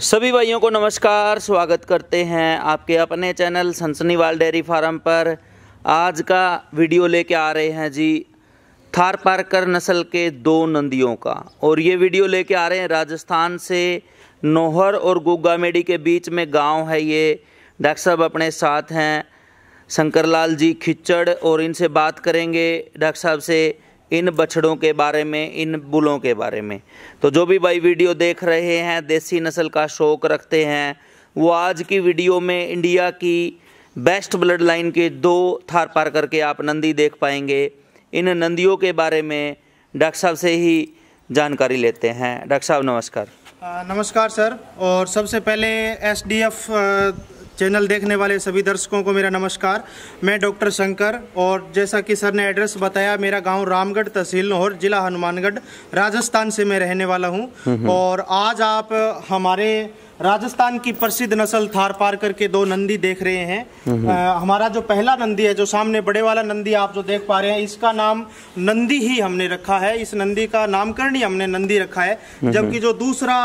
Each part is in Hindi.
सभी भाइयों को नमस्कार, स्वागत करते हैं आपके अपने चैनल सनसनीवाल डेयरी फार्म पर। आज का वीडियो लेके आ रहे हैं जी थारपारकर नस्ल के दो नंदियों का। और ये वीडियो लेके आ रहे हैं राजस्थान से, नौहर और गुग्गामेडी के बीच में गांव है ये। डॉक्टर साहब अपने साथ हैं शंकरलाल जी खिच्चड़, और इनसे बात करेंगे डॉक्टर साहब से इन बछड़ों के बारे में, इन बुलों के बारे में। तो जो भी भाई वीडियो देख रहे हैं, देसी नस्ल का शौक रखते हैं, वो आज की वीडियो में इंडिया की बेस्ट ब्लड लाइन के दो थारपारकर के आप नंदी देख पाएंगे। इन नंदियों के बारे में डॉक्टर साहब से ही जानकारी लेते हैं। डॉक्टर साहब नमस्कार। नमस्कार सर, और सबसे पहले एसडीएफ चैनल देखने वाले सभी दर्शकों को मेरा नमस्कार। मैं डॉक्टर शंकर, और जैसा कि सर ने एड्रेस बताया, मेरा गांव रामगढ़, तहसील नौहर, जिला हनुमानगढ़, राजस्थान से मैं रहने वाला हूं। और आज आप हमारे राजस्थान की प्रसिद्ध नस्ल थारपारकर के दो नंदी देख रहे हैं। हमारा जो पहला नंदी है, जो सामने बड़े वाला नंदी आप जो देख पा रहे हैं, इसका नाम नंदी ही हमने रखा है। इस नंदी का नामकरण ही हमने नंदी रखा है। जबकि जो दूसरा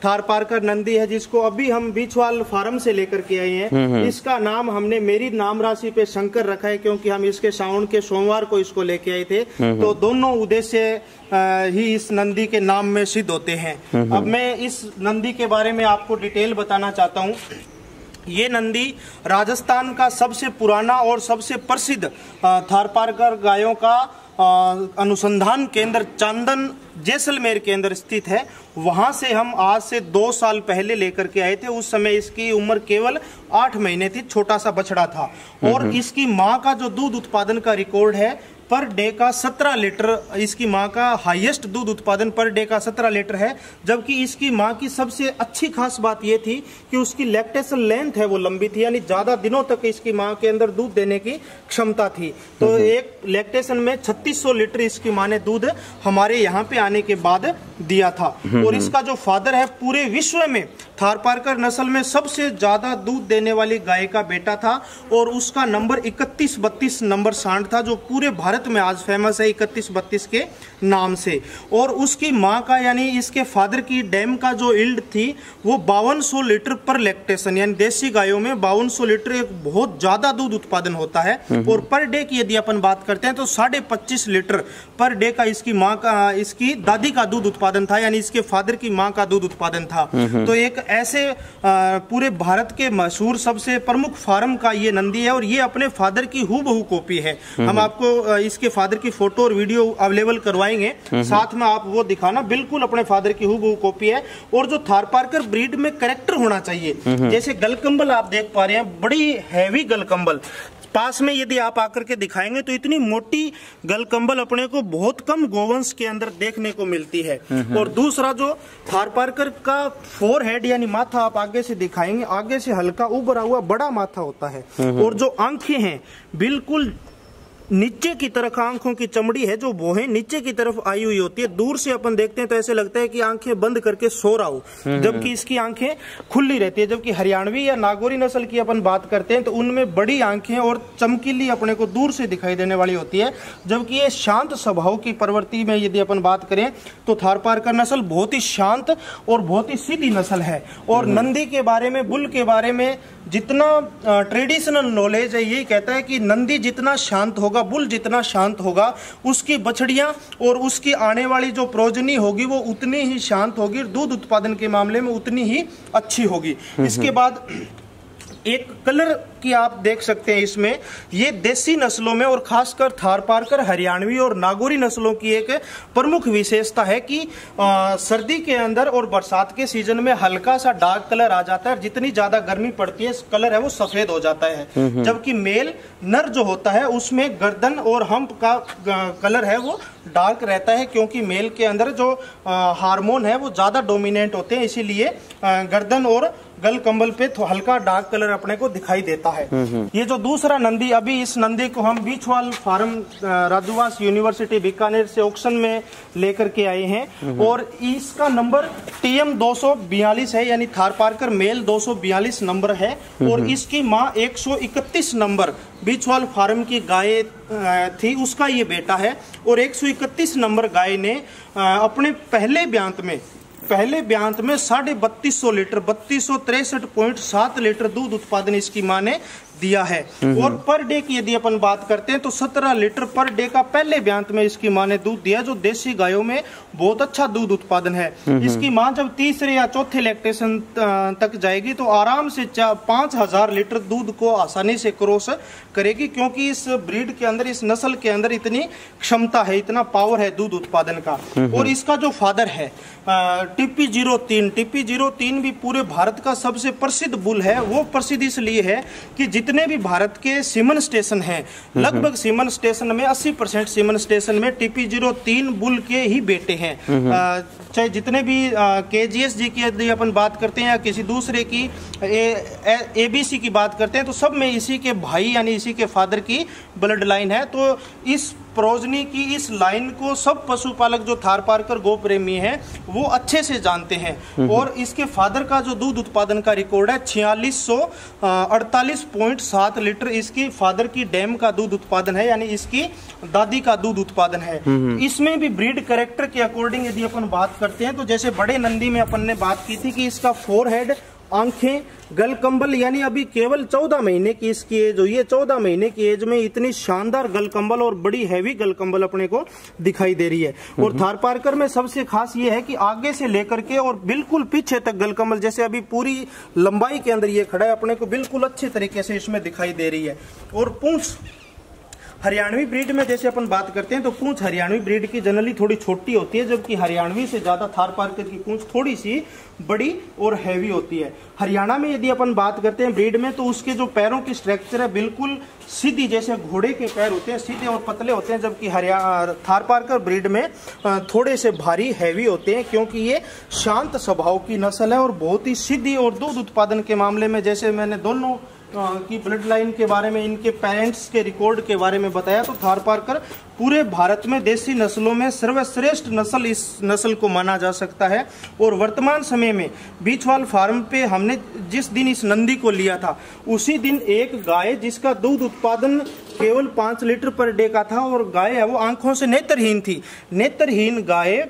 थारपारकर नंदी है, जिसको अभी हम बीचवाल फार्म से लेकर के आए हैं, इसका नाम हमने मेरी नाम राशि पे शंकर रखा है, क्योंकि हम इसके सावन के सोमवार को इसको लेके आए थे। तो दोनों उद्देश्य ही इस नंदी के नाम में सिद्ध होते हैं। अब मैं इस नंदी के बारे में आपको डिटेल बताना चाहता हूँ। ये नंदी राजस्थान का सबसे पुराना और सबसे प्रसिद्ध थारपारकर गायों का अनुसंधान केंद्र चांदन जैसलमेर के अंदर स्थित है। वहां से हम आज से 2 साल पहले लेकर के आए थे। उस समय इसकी उम्र केवल 8 महीने थी, छोटा सा बछड़ा था। और इसकी माँ का जो दूध उत्पादन का रिकॉर्ड है, पर डे का 17 लीटर इसकी माँ का हाईएस्ट दूध उत्पादन पर डे का 17 लीटर है। जबकि इसकी माँ की सबसे अच्छी खास बात यह थी कि उसकी लैक्टेशन लेंथ है वो लंबी थी, यानी ज्यादा दिनों तक इसकी माँ के अंदर दूध देने की क्षमता थी। तो एक लैक्टेशन में 3600 लीटर इसकी माँ ने दूध हमारे यहाँ पे आने के बाद दिया था। और इसका जो फादर है, पूरे विश्व में थारपारकर नस्ल में सबसे ज्यादा दूध देने वाली गाय का बेटा था, और उसका नंबर 3132 नंबर सांड था, जो पूरे भारत में आज फेमस है 3132 के नाम से। और उसकी माँ का, यानी इसके फादर की डैम का जो इल्ड थी, वो 5200 लीटर पर लैक्टेशन, यानी देसी गायों में 5200 लीटर एक बहुत ज्यादा दूध उत्पादन होता है। और पर डे की यदि अपन बात करते हैं तो 25.5 लीटर पर डे का इसकी माँ का, इसकी दादी का दूध उत्पादन था, यानी इसके फादर की माँ का दूध उत्पादन था। तो एक ऐसे पूरे भारत के मशहूर सबसे प्रमुख फार्म का ये नंदी है, और ये अपने फादर की हूबहू कॉपी है। हम आपको इसके फादर की फोटो और वीडियो अवेलेबल करवाएंगे, साथ में आप वो दिखाना, बिल्कुल अपने फादर की हूबहू कॉपी है। और जो थारपारकर ब्रीड में कैरेक्टर होना चाहिए, जैसे गलकंबल आप देख पा रहे हैं, बड़ी हैवी गलकंबल। पास में यदि आप आकर के दिखाएंगे तो इतनी मोटी गलकंबल अपने को बहुत कम गोवंश के अंदर देखने को मिलती है। और दूसरा जो थारपारकर का फोरहेड यानी माथा आप आगे से दिखाएंगे, आगे से हल्का उभरा हुआ बड़ा माथा होता है। और जो आंखें हैं, बिल्कुल नीचे की तरफ आंखों की चमड़ी है, जो वो है नीचे की तरफ आई हुई होती है। दूर से अपन देखते हैं तो ऐसे लगता है कि आंखें बंद करके सो रहा हो, जबकि इसकी आंखें खुली रहती है। जबकि हरियाणवी या नागौरी नस्ल की अपन बात करते हैं तो उनमें बड़ी आंखें और चमकीली अपने को दूर से दिखाई देने वाली होती है। जबकि ये शांत स्वभाव की प्रवृत्ति में यदि अपन बात करें तो थारपारकर नस्ल बहुत ही शांत और बहुत ही सीधी नस्ल है। और नंदी के बारे में, बुल के बारे में जितना ट्रेडिशनल नॉलेज है, ये कहता है कि नंदी जितना शांत होगा, बुल जितना शांत होगा, उसकी बछड़ियां और उसकी आने वाली जो प्रोजनी होगी वो उतनी ही शांत होगी, दूध उत्पादन के मामले में उतनी ही अच्छी होगी। इसके बाद एक कलर की आप देख सकते हैं इसमें, ये देसी नस्लों में और खासकर थारपारकर, हरियाणवी और नागौरी नस्लों की एक प्रमुख विशेषता है कि सर्दी के अंदर और बरसात के सीजन में हल्का सा डार्क कलर आ जाता है। जितनी ज्यादा गर्मी पड़ती है, कलर है वो सफेद हो जाता है। जबकि मेल नर जो होता है, उसमें गर्दन और हम्प का कलर है वो डार्क रहता है, क्योंकि मेल के अंदर जो हार्मोन है वो ज्यादा डोमिनेंट होते हैं, इसीलिए गर्दन और गल कंबल पे तो हल्का डार्क कलर अपने को दिखाई देता है। ये जो दूसरा नंदी, अभी इस नंदी को हम बीचवाल फार्म राजूवास यूनिवर्सिटी बीकानेर से ऑक्शन में लेकर के आए हैं। और इसका नंबर TM 242 है, यानी थारपारकर मेल 242 नंबर है। और इसकी माँ 131 नंबर बीचवाल फार्म की गाय थी, उसका ये बेटा है। और 131 नंबर गाय ने अपने पहले ब्यांत में पहले ब्यांत में 3250 लीटर 3263.7 लीटर दूध उत्पादन इसकी मां ने दिया है। और पर डे की यदि अपन बात करते हैं तो 17 लीटर पर डे का पहले ब्यांत में इसकी मां ने दूध दिया, जो देसी गायों में बहुत अच्छा दूध उत्पादन है। इसकी मां जब तीसरे या चौथे लैक्टेशन तक जाएगी तो आराम से 5000 लीटर दूध को आसानी से क्रॉस करेगी, क्योंकि इस ब्रीड के अंदर, इस नस्ल के अंदर इतनी क्षमता है, इतना पावर है दूध उत्पादन का। और इसका जो फादर है TP03 भी पूरे भारत का सबसे प्रसिद्ध बुल है। वो प्रसिद्ध इसलिए है कि जितने भी भारत के सीमन स्टेशन हैं, लगभग सीमन स्टेशन में 80% सीमन स्टेशन में TP03 बुल के ही बेटे हैं। चाहे जितने भी KGS जी की यदि अपन बात करते हैं या किसी दूसरे की ABC की बात करते हैं, तो सब में इसी के भाई यानी इसी के फादर की ब्लड लाइन है। तो इस प्रोजनी की इस लाइन को सब पशुपालक जो थारपारकर गो प्रेमी हैं वो अच्छे से जानते हैं। और इसके फादर का जो दूध उत्पादन का रिकॉर्ड है 4648.7 लीटर इसकी फादर की डैम का दूध उत्पादन है, यानी इसकी दादी का दूध उत्पादन है। इसमें भी ब्रीड कैरेक्टर के अकॉर्डिंग यदि अपन बात करते हैं तो जैसे बड़े नंदी में अपन ने बात की थी कि इसका फोरहेड, आंखें, गलकंबल, यानी अभी केवल 14 महीने की इसकी एज हुई है। 14 महीने की एज में इतनी शानदार गलकंबल और बड़ी हैवी गलकंबल अपने को दिखाई दे रही है। और थारपारकर में सबसे खास ये है कि आगे से लेकर के और बिल्कुल पीछे तक गलकंबल, जैसे अभी पूरी लंबाई के अंदर ये खड़ा है, अपने को बिल्कुल अच्छे तरीके से इसमें दिखाई दे रही है। और पूंछ हरियाणवी ब्रीड में जैसे अपन बात करते हैं तो पूंछ हरियाणवी ब्रीड की जनरली थोड़ी छोटी होती है, जबकि हरियाणवी से ज्यादा थारपारकर की पूंछ थोड़ी सी बड़ी और हैवी होती है। हरियाणा में यदि अपन बात करते हैं ब्रीड में, तो उसके जो पैरों की स्ट्रक्चर है बिल्कुल सीधी, जैसे घोड़े के पैर होते हैं सीधे और पतले होते हैं, जबकि थारपारकर ब्रीड में थोड़े से भारी हैवी होते हैं, क्योंकि ये शांत स्वभाव की नस्ल है और बहुत ही सीधी। और दूध उत्पादन के मामले में जैसे मैंने दोनों की ब्लड लाइन के बारे में, इनके पेरेंट्स के रिकॉर्ड के बारे में बताया, तो थारपारकर पूरे भारत में देसी नस्लों में सर्वश्रेष्ठ नस्ल इस नस्ल को माना जा सकता है। और वर्तमान समय में बीचवाल फार्म पे हमने जिस दिन इस नंदी को लिया था उसी दिन एक गाय जिसका दूध उत्पादन केवल 5 लीटर पर डे का था, और गाय है वो आंखों से नेत्रहीन थी। नेत्रहीन गाय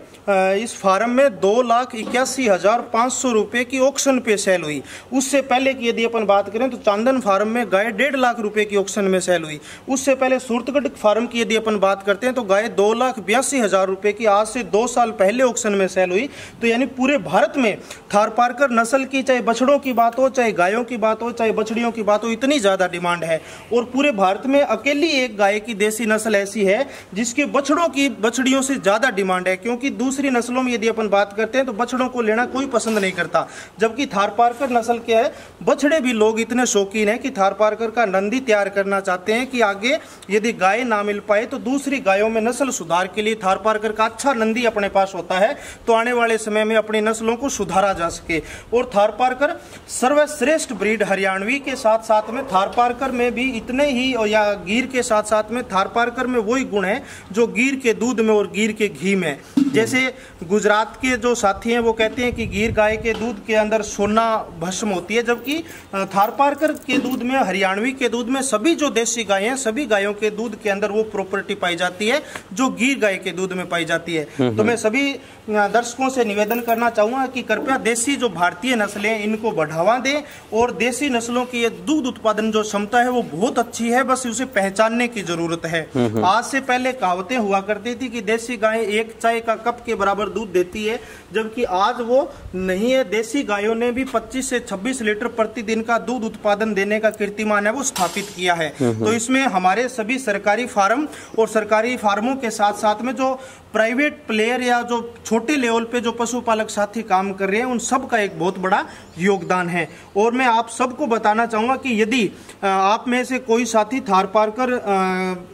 इस फार्म में 2,81,500 रुपए की ऑक्शन पे सेल हुई। उससे पहले की यदि अपन बात करें तो चांदन फार्म में गाय 1.5 लाख रुपए की ऑक्शन में सेल हुई। उससे पहले सूरतगढ़ फार्म की यदि अपन बात करते हैं तो गाय 2,82,000 रुपए की आज से 2 साल पहले ऑक्शन में सेल हुई। तो यानी पूरे भारत में थारपारकर नस्ल की चाहे बछड़ों की बात हो, चाहे गायों की बात हो, चाहे बछड़ियों की बात हो, इतनी ज्यादा डिमांड है। और पूरे भारत में अकेली एक गाय की देसी नस्ल ऐसी है जिसके बछड़ों की बछड़ियों से ज्यादा डिमांड है, क्योंकि दूसरी नस्लों में यदि अपन बात करते हैं तो बछड़ों को लेना कोई पसंद नहीं करता, जबकि थारपारकर नस्ल क्या है, बछड़े भी लोग इतने शौकीन हैं कि थारपारकर का नंदी तैयार करना चाहते हैं कि आगे यदि गाय ना मिल पाए तो दूसरी गायों में नस्ल सुधार के लिए थारपारकर का अच्छा नंदी अपने पास होता है, तो आने वाले समय में अपनी नस्लों को सुधारा जा सके। और थारपारकर सर्वश्रेष्ठ ब्रीड हरियाणवी के साथ साथ में थारपारकर में भी इतने ही, या गिर के साथ साथ में थारपारकर में वही गुण है जो गिर के दूध में और गिर के घी में। जैसे गुजरात के जो साथी हैं वो कहते हैं कि गिर गाय के दूध के अंदर सोना भस्म होती है, जबकि थारपारकर के दूध में, हरियाणवी के दूध में, सभी जो देसी गाय हैं सभी गायों के दूध के अंदर वो प्रॉपर्टी पाई जाती है जो गिर गाय के दूध में पाई जाती है। तो मैं सभी दर्शकों से निवेदन करना चाहूंगा कि कृपया देसी जो भारतीय नस्लें इनको बढ़ावा दें, और देसी नस्लों की ये दूध उत्पादन जो क्षमता है वो बहुत अच्छी है, बस उसे पहचानने की जरूरत है। आज से पहले कहावतें हुआ करती थी कि देसी गाय एक चाय का कप के बराबर दूध देती है, जबकि आज वो नहीं है। देसी गायों ने भी 25 से 26 लीटर प्रतिदिन का दूध उत्पादन देने का कीर्तिमान है वो स्थापित किया है। तो इसमें हमारे सभी सरकारी फार्म और सरकारी फार्मों के साथ साथ में जो प्राइवेट प्लेयर या जो छोटे लेवल पे जो पशुपालक साथी काम कर रहे हैं उन सब का एक बहुत बड़ा योगदान है। और मैं आप सबको बताना चाहूंगा कि यदि आप में से कोई साथी थारपारकर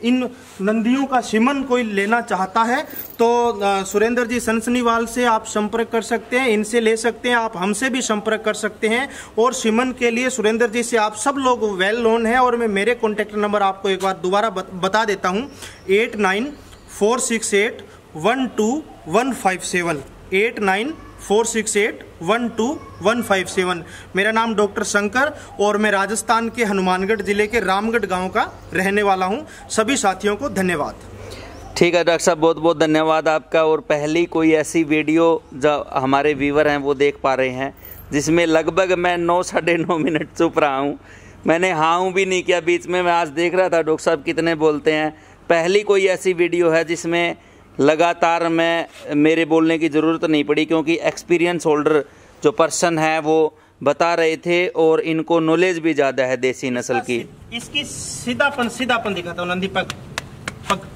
इन नंदियों का सीमन कोई लेना चाहता है तो सुरेंद्र जी सनसनीवाल से आप संपर्क कर सकते हैं, इनसे ले सकते हैं, आप हमसे भी संपर्क कर सकते हैं। और सीमन के लिए सुरेंद्र जी से आप सब लोग वेल नोन है। और मैं मेरे कॉन्टेक्ट नंबर आपको एक बार दोबारा बता देता हूँ, 8946812157 8946812157। मेरा नाम डॉक्टर शंकर और मैं राजस्थान के हनुमानगढ़ जिले के रामगढ़ गांव का रहने वाला हूं। सभी साथियों को धन्यवाद। ठीक है डॉक्टर साहब, बहुत बहुत धन्यवाद आपका। और पहली कोई ऐसी वीडियो जो हमारे व्यूवर हैं वो देख पा रहे हैं जिसमें लगभग मैं 9 साढ़े 9 मिनट चुप रहा हूँ, मैंने हाँ भी नहीं किया बीच में। मैं आज देख रहा था डॉक्टर साहब कितने बोलते हैं। पहली कोई ऐसी वीडियो है जिसमें लगातार मेरे बोलने की ज़रूरत नहीं पड़ी, क्योंकि एक्सपीरियंस होल्डर जो पर्सन है वो बता रहे थे और इनको नॉलेज भी ज़्यादा है देसी नस्ल की। इसकी सीधापन दिखाता हूँ। नंदी पग पग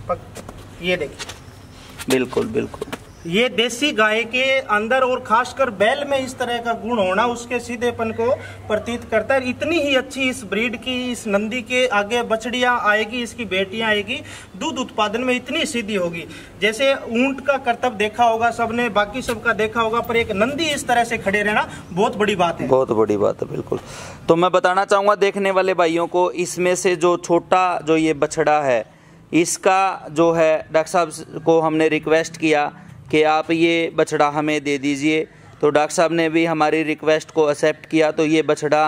पग, ये देखिए। बिल्कुल बिल्कुल, ये देसी गाय के अंदर और खासकर बैल में इस तरह का गुण होना उसके सीधेपन को प्रतीत करता है। इतनी ही अच्छी इस ब्रीड की, इस नंदी के आगे बछड़ियां आएगी, इसकी बेटियां आएगी, दूध उत्पादन में इतनी सीधी होगी। जैसे ऊंट का करतब देखा होगा सबने, बाकी सबका देखा होगा, पर एक नंदी इस तरह से खड़े रहना बहुत बड़ी बात है, बहुत बड़ी बात है। बिल्कुल। तो मैं बताना चाहूंगा देखने वाले भाइयों को, इसमें से जो छोटा जो ये बछड़ा है, इसका जो है डॉक्टर साहब को हमने रिक्वेस्ट किया कि आप ये बछड़ा हमें दे दीजिए, तो डॉक्टर साहब ने भी हमारी रिक्वेस्ट को एक्सेप्ट किया। तो ये बछड़ा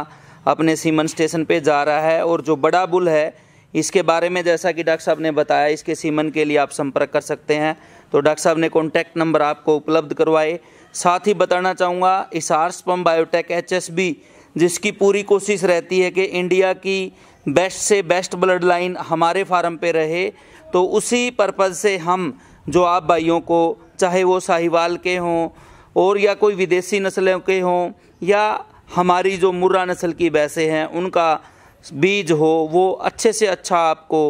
अपने सीमन स्टेशन पे जा रहा है। और जो बड़ा बुल है इसके बारे में जैसा कि डॉक्टर साहब ने बताया, इसके सीमन के लिए आप संपर्क कर सकते हैं। तो डॉक्टर साहब ने कॉन्टैक्ट नंबर आपको उपलब्ध करवाए। साथ ही बताना चाहूँगा इसार स्पर्म बायोटेक HSB, जिसकी पूरी कोशिश रहती है कि इंडिया की बेस्ट से बेस्ट ब्लड लाइन हमारे फार्म पे रहे, तो उसी पर्पज़ से हम जो आप भाइयों को, चाहे वो साहिवाल के हों और या कोई विदेशी नस्लों के हों या हमारी जो मुर्रा नस्ल की भैंसें हैं, उनका बीज हो, वो अच्छे से अच्छा आपको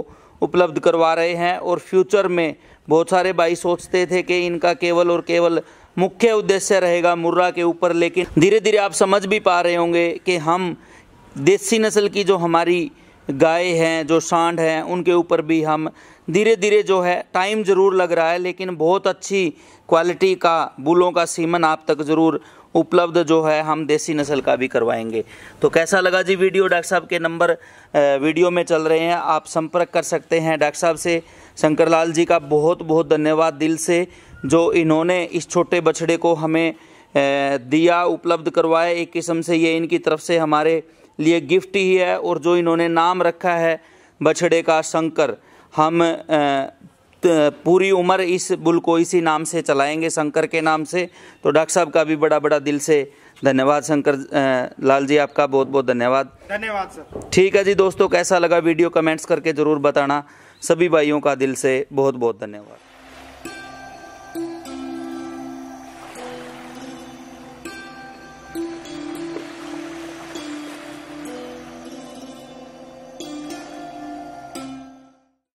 उपलब्ध करवा रहे हैं। और फ्यूचर में बहुत सारे भाई सोचते थे कि इनका केवल और केवल मुख्य उद्देश्य रहेगा मुर्रा के ऊपर, लेकिन धीरे धीरे आप समझ भी पा रहे होंगे कि हम देसी नस्ल की जो हमारी गाय हैं, जो सांड हैं, उनके ऊपर भी हम धीरे धीरे जो है, टाइम ज़रूर लग रहा है, लेकिन बहुत अच्छी क्वालिटी का बुलों का सीमन आप तक ज़रूर उपलब्ध जो है हम देसी नस्ल का भी करवाएंगे। तो कैसा लगा जी वीडियो? डॉक्टर साहब के नंबर वीडियो में चल रहे हैं, आप संपर्क कर सकते हैं डॉक्टर साहब से। शंकर लाल जी का बहुत बहुत धन्यवाद दिल से, जो इन्होंने इस छोटे बछड़े को हमें दिया, उपलब्ध करवाया। एक किस्म से ये इनकी तरफ से हमारे लिए गिफ्ट ही है। और जो इन्होंने नाम रखा है बछड़े का शंकर, हम पूरी उम्र इस बुल को इसी नाम से चलाएंगे, शंकर के नाम से। तो डॉक्टर साहब का भी बड़ा बड़ा दिल से धन्यवाद। शंकर लाल जी आपका बहुत बहुत धन्यवाद। धन्यवाद सर। ठीक है जी दोस्तों, कैसा लगा वीडियो कमेंट्स करके ज़रूर बताना। सभी भाइयों का दिल से बहुत बहुत धन्यवाद।